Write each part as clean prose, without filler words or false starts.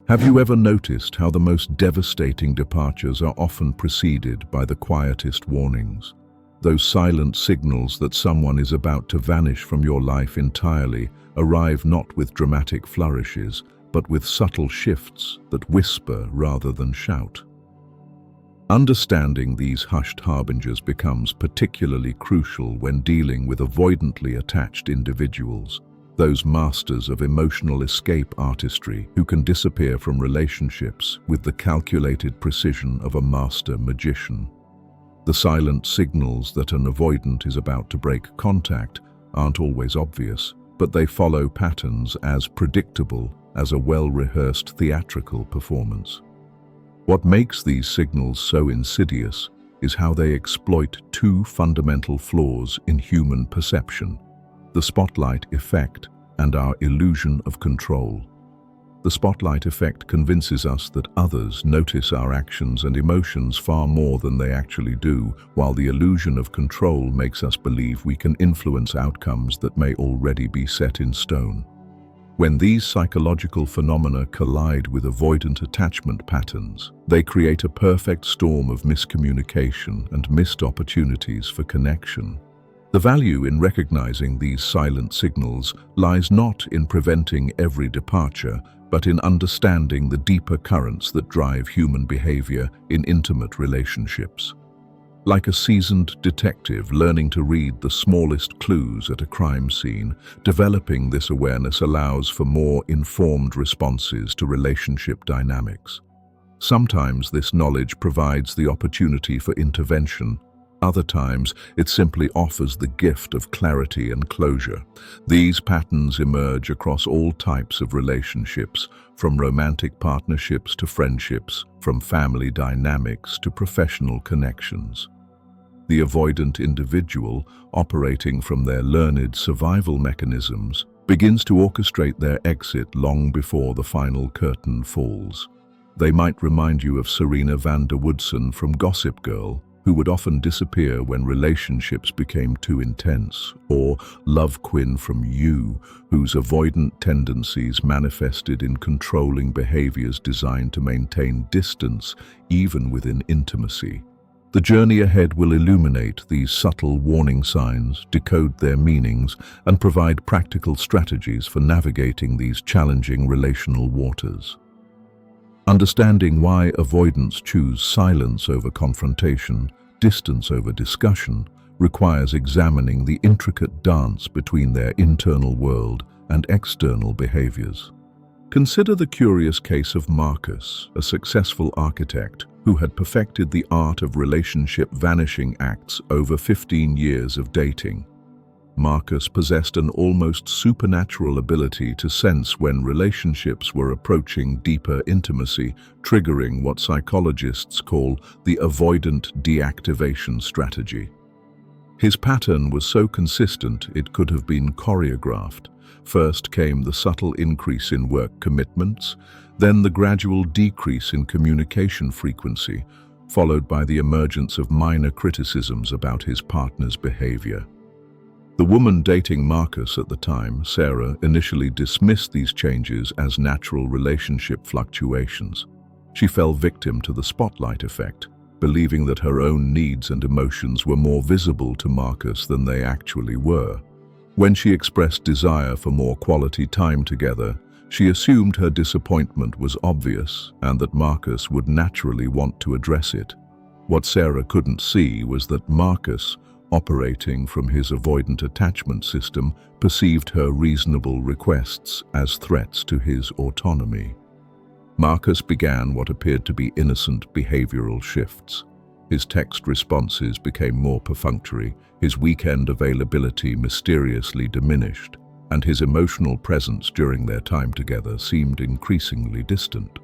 Have you ever noticed how the most devastating departures are often preceded by the quietest warnings? Those silent signals that someone is about to vanish from your life entirely arrive not with dramatic flourishes, but with subtle shifts that whisper rather than shout. Understanding these hushed harbingers becomes particularly crucial when dealing with avoidantly attached individuals, those masters of emotional escape artistry who can disappear from relationships with the calculated precision of a master magician. The silent signals that an avoidant is about to break contact aren't always obvious, but they follow patterns as predictable as a well-rehearsed theatrical performance. What makes these signals so insidious is how they exploit two fundamental flaws in human perception: the spotlight effect and our illusion of control. The spotlight effect convinces us that others notice our actions and emotions far more than they actually do, while the illusion of control makes us believe we can influence outcomes that may already be set in stone. When these psychological phenomena collide with avoidant attachment patterns, they create a perfect storm of miscommunication and missed opportunities for connection. The value in recognizing these silent signals lies not in preventing every departure, but in understanding the deeper currents that drive human behavior in intimate relationships. Like a seasoned detective learning to read the smallest clues at a crime scene, developing this awareness allows for more informed responses to relationship dynamics. Sometimes this knowledge provides the opportunity for intervention. Other times, it simply offers the gift of clarity and closure. These patterns emerge across all types of relationships, from romantic partnerships to friendships, from family dynamics to professional connections. The avoidant individual, operating from their learned survival mechanisms, begins to orchestrate their exit long before the final curtain falls. They might remind you of Serena van der Woodsen from Gossip Girl, who would often disappear when relationships became too intense, or Love Quinn from You, whose avoidant tendencies manifested in controlling behaviors designed to maintain distance even within intimacy. The journey ahead will illuminate these subtle warning signs, decode their meanings, and provide practical strategies for navigating these challenging relational waters. Understanding why avoidants choose silence over confrontation, distance over discussion, requires examining the intricate dance between their internal world and external behaviors. Consider the curious case of Marcus, a successful architect who had perfected the art of relationship vanishing acts over 15 years of dating. Marcus possessed an almost supernatural ability to sense when relationships were approaching deeper intimacy, triggering what psychologists call the avoidant deactivation strategy. His pattern was so consistent it could have been choreographed. First came the subtle increase in work commitments, then the gradual decrease in communication frequency, followed by the emergence of minor criticisms about his partner's behavior. The woman dating Marcus at the time, Sarah, initially dismissed these changes as natural relationship fluctuations. She fell victim to the spotlight effect, believing that her own needs and emotions were more visible to Marcus than they actually were. When she expressed desire for more quality time together, she assumed her disappointment was obvious and that Marcus would naturally want to address it. What Sarah couldn't see was that Marcus, operating from his avoidant attachment system, perceived her reasonable requests as threats to his autonomy. Marcus began what appeared to be innocent behavioral shifts. His text responses became more perfunctory, his weekend availability mysteriously diminished, and his emotional presence during their time together seemed increasingly distant.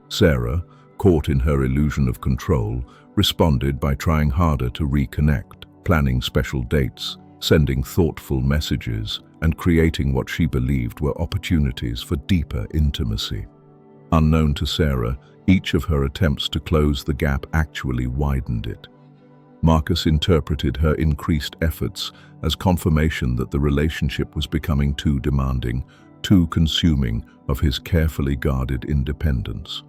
Sarah, caught in her illusion of control, responded by trying harder to reconnect, planning special dates, sending thoughtful messages, and creating what she believed were opportunities for deeper intimacy. Unknown to Sarah, each of her attempts to close the gap actually widened it. Marcus interpreted her increased efforts as confirmation that the relationship was becoming too demanding, too consuming of his carefully guarded independence.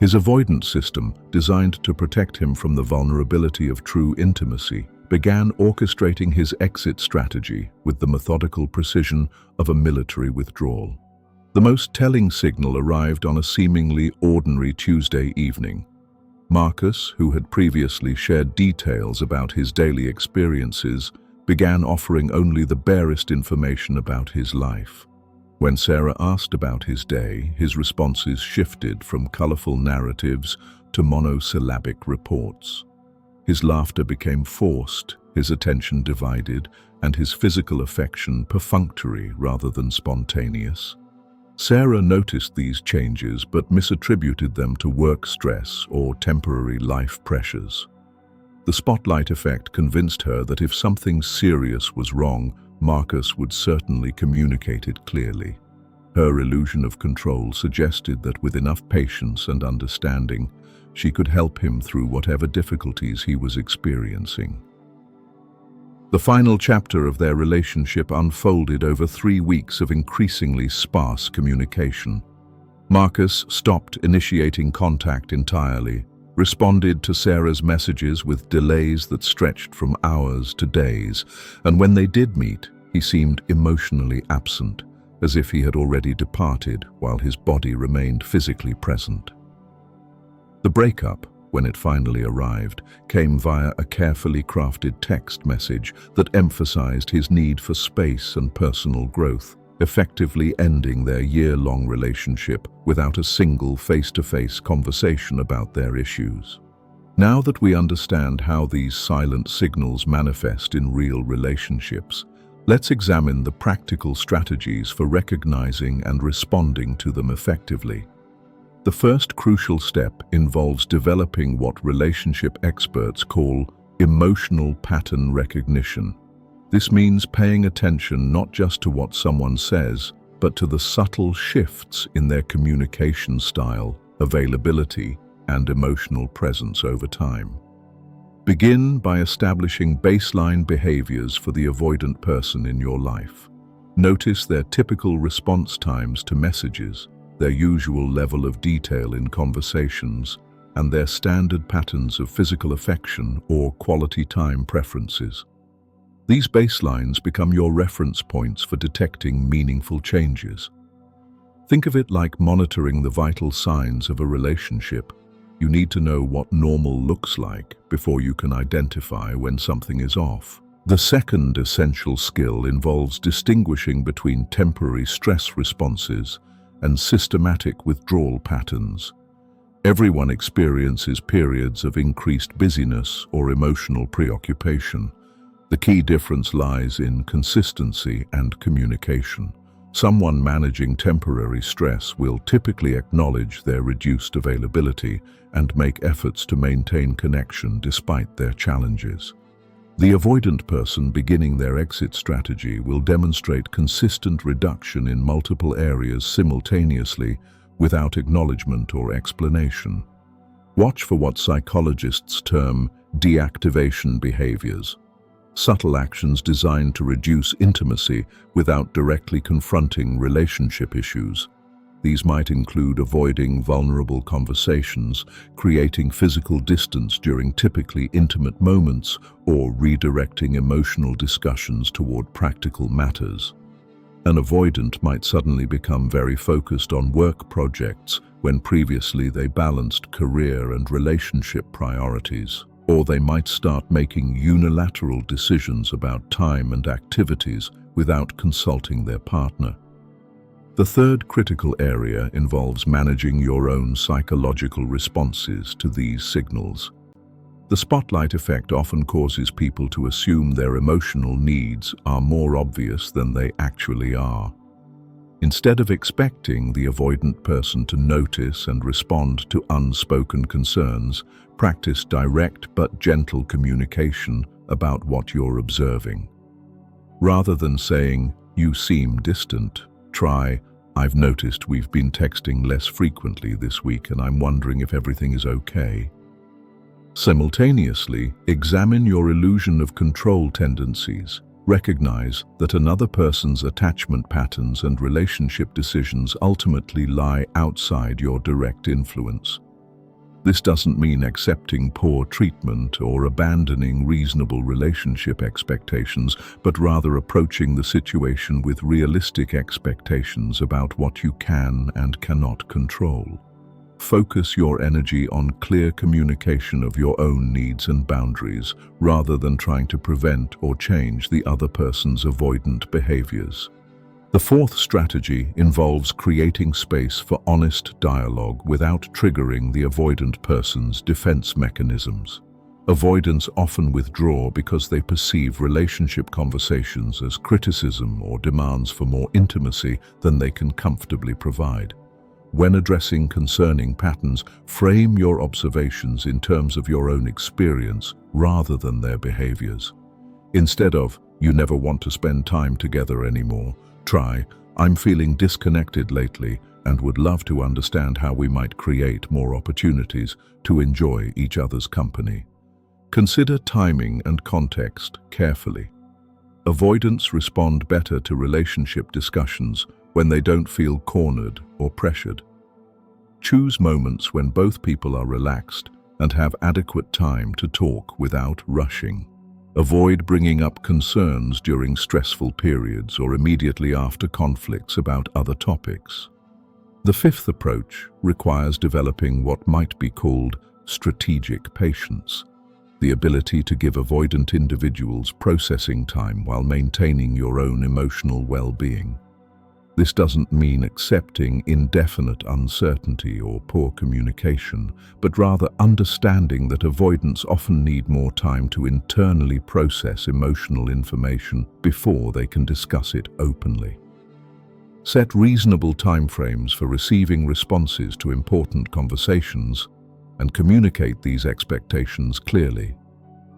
His avoidance system, designed to protect him from the vulnerability of true intimacy, began orchestrating his exit strategy with the methodical precision of a military withdrawal. The most telling signal arrived on a seemingly ordinary Tuesday evening. Marcus, who had previously shared details about his daily experiences, began offering only the barest information about his life. When Sarah asked about his day, his responses shifted from colorful narratives to monosyllabic reports. His laughter became forced, his attention divided, and his physical affection perfunctory rather than spontaneous. Sarah noticed these changes but misattributed them to work stress or temporary life pressures. The spotlight effect convinced her that if something serious was wrong, Marcus would certainly communicate it clearly. Her illusion of control suggested that with enough patience and understanding, she could help him through whatever difficulties he was experiencing. The final chapter of their relationship unfolded over 3 weeks of increasingly sparse communication. Marcus stopped initiating contact entirely, responded to Sarah's messages with delays that stretched from hours to days, and when they did meet, he seemed emotionally absent, as if he had already departed while his body remained physically present. The breakup, when it finally arrived, came via a carefully crafted text message that emphasized his need for space and personal growth, effectively ending their year-long relationship without a single face-to-face conversation about their issues. Now that we understand how these silent signals manifest in real relationships, let's examine the practical strategies for recognizing and responding to them effectively. The first crucial step involves developing what relationship experts call emotional pattern recognition. This means paying attention not just to what someone says, but to the subtle shifts in their communication style, availability, and emotional presence over time. Begin by establishing baseline behaviors for the avoidant person in your life. Notice their typical response times to messages, their usual level of detail in conversations, and their standard patterns of physical affection or quality time preferences. These baselines become your reference points for detecting meaningful changes. Think of it like monitoring the vital signs of a relationship. You need to know what normal looks like before you can identify when something is off. The second essential skill involves distinguishing between temporary stress responses and systematic withdrawal patterns. Everyone experiences periods of increased busyness or emotional preoccupation. The key difference lies in consistency and communication. Someone managing temporary stress will typically acknowledge their reduced availability and make efforts to maintain connection despite their challenges. The avoidant person beginning their exit strategy will demonstrate consistent reduction in multiple areas simultaneously without acknowledgement or explanation. Watch for what psychologists term deactivation behaviors. Subtle actions designed to reduce intimacy without directly confronting relationship issues. These might include avoiding vulnerable conversations, creating physical distance during typically intimate moments, or redirecting emotional discussions toward practical matters. An avoidant might suddenly become very focused on work projects when previously they balanced career and relationship priorities. Or they might start making unilateral decisions about time and activities without consulting their partner. The third critical area involves managing your own psychological responses to these signals. The spotlight effect often causes people to assume their emotional needs are more obvious than they actually are. Instead of expecting the avoidant person to notice and respond to unspoken concerns, practice direct but gentle communication about what you're observing. Rather than saying, "You seem distant," try, "I've noticed we've been texting less frequently this week and I'm wondering if everything is okay." Simultaneously, examine your illusion of control tendencies. Recognize that another person's attachment patterns and relationship decisions ultimately lie outside your direct influence. This doesn't mean accepting poor treatment or abandoning reasonable relationship expectations, but rather approaching the situation with realistic expectations about what you can and cannot control. Focus your energy on clear communication of your own needs and boundaries, rather than trying to prevent or change the other person's avoidant behaviors. The fourth strategy involves creating space for honest dialogue without triggering the avoidant person's defense mechanisms. Avoidants often withdraw because they perceive relationship conversations as criticism or demands for more intimacy than they can comfortably provide. When addressing concerning patterns, frame your observations in terms of your own experience rather than their behaviors. Instead of, "You never want to spend time together anymore," try, "I'm feeling disconnected lately and would love to understand how we might create more opportunities to enjoy each other's company." Consider timing and context carefully. Avoidants respond better to relationship discussions when they don't feel cornered or pressured. Choose moments when both people are relaxed and have adequate time to talk without rushing. Avoid bringing up concerns during stressful periods or immediately after conflicts about other topics. The fifth approach requires developing what might be called strategic patience, the ability to give avoidant individuals processing time while maintaining your own emotional well-being. This doesn't mean accepting indefinite uncertainty or poor communication, but rather understanding that avoidants often need more time to internally process emotional information before they can discuss it openly. Set reasonable timeframes for receiving responses to important conversations and communicate these expectations clearly.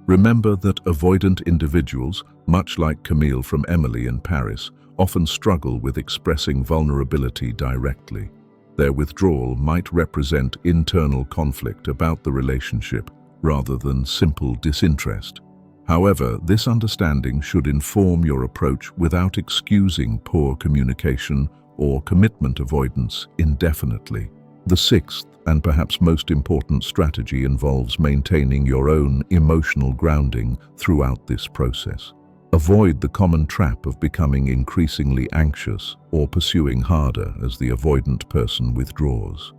Remember that avoidant individuals, much like Camille from Emily in Paris, often struggle with expressing vulnerability directly. Their withdrawal might represent internal conflict about the relationship rather than simple disinterest. However, this understanding should inform your approach without excusing poor communication or commitment avoidance indefinitely. The sixth and perhaps most important strategy involves maintaining your own emotional grounding throughout this process. Avoid the common trap of becoming increasingly anxious or pursuing harder as the avoidant person withdraws.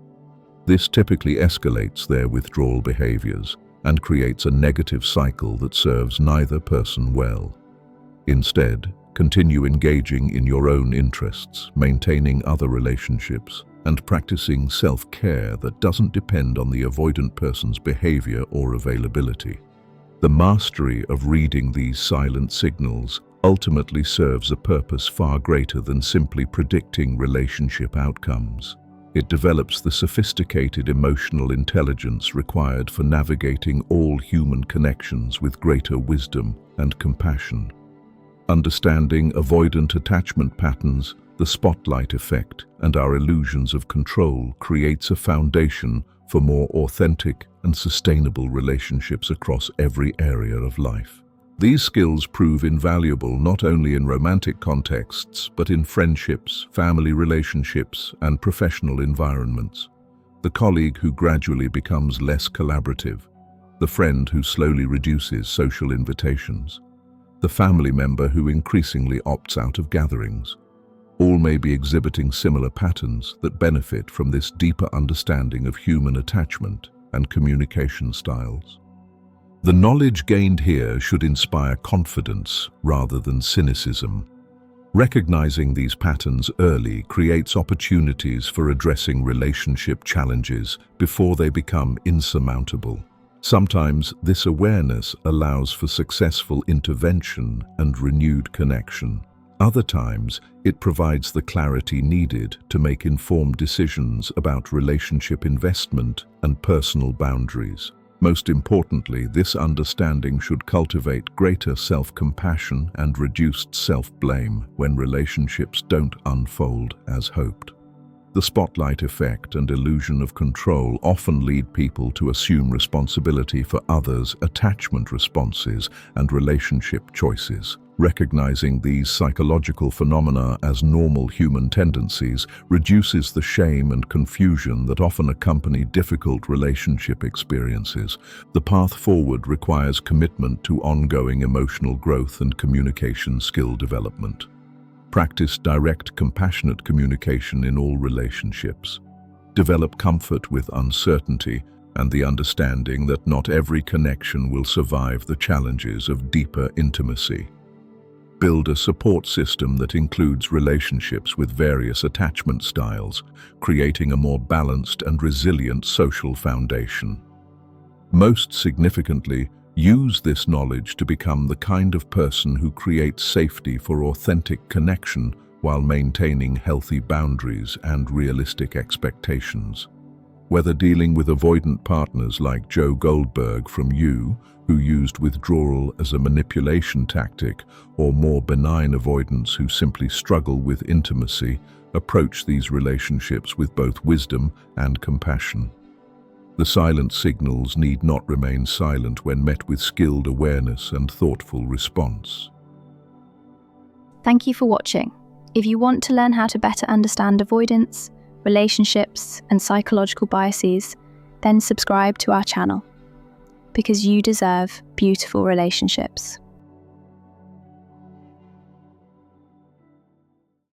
This typically escalates their withdrawal behaviors and creates a negative cycle that serves neither person well. Instead, continue engaging in your own interests, maintaining other relationships, and practicing self-care that doesn't depend on the avoidant person's behavior or availability. The mastery of reading these silent signals ultimately serves a purpose far greater than simply predicting relationship outcomes. It develops the sophisticated emotional intelligence required for navigating all human connections with greater wisdom and compassion. Understanding avoidant attachment patterns, the spotlight effect, and our illusions of control creates a foundation for more authentic and sustainable relationships across every area of life. These skills prove invaluable not only in romantic contexts, but in friendships, family relationships, and professional environments. The colleague who gradually becomes less collaborative, the friend who slowly reduces social invitations, the family member who increasingly opts out of gatherings. All may be exhibiting similar patterns that benefit from this deeper understanding of human attachment and communication styles. The knowledge gained here should inspire confidence rather than cynicism. Recognizing these patterns early creates opportunities for addressing relationship challenges before they become insurmountable. Sometimes this awareness allows for successful intervention and renewed connection. Other times, it provides the clarity needed to make informed decisions about relationship investment and personal boundaries. Most importantly, this understanding should cultivate greater self-compassion and reduced self-blame when relationships don't unfold as hoped. The spotlight effect and illusion of control often lead people to assume responsibility for others' attachment responses and relationship choices. Recognizing these psychological phenomena as normal human tendencies reduces the shame and confusion that often accompany difficult relationship experiences. The path forward requires commitment to ongoing emotional growth and communication skill development. Practice direct, compassionate communication in all relationships. Develop comfort with uncertainty and the understanding that not every connection will survive the challenges of deeper intimacy. Build a support system that includes relationships with various attachment styles, creating a more balanced and resilient social foundation. Most significantly, use this knowledge to become the kind of person who creates safety for authentic connection while maintaining healthy boundaries and realistic expectations. Whether dealing with avoidant partners like Joe Goldberg from You, who used withdrawal as a manipulation tactic, or more benign avoidants who simply struggle with intimacy, approach these relationships with both wisdom and compassion. The silent signals need not remain silent when met with skilled awareness and thoughtful response. Thank you for watching. If you want to learn how to better understand avoidance, relationships, and psychological biases, then subscribe to our channel, because you deserve beautiful relationships.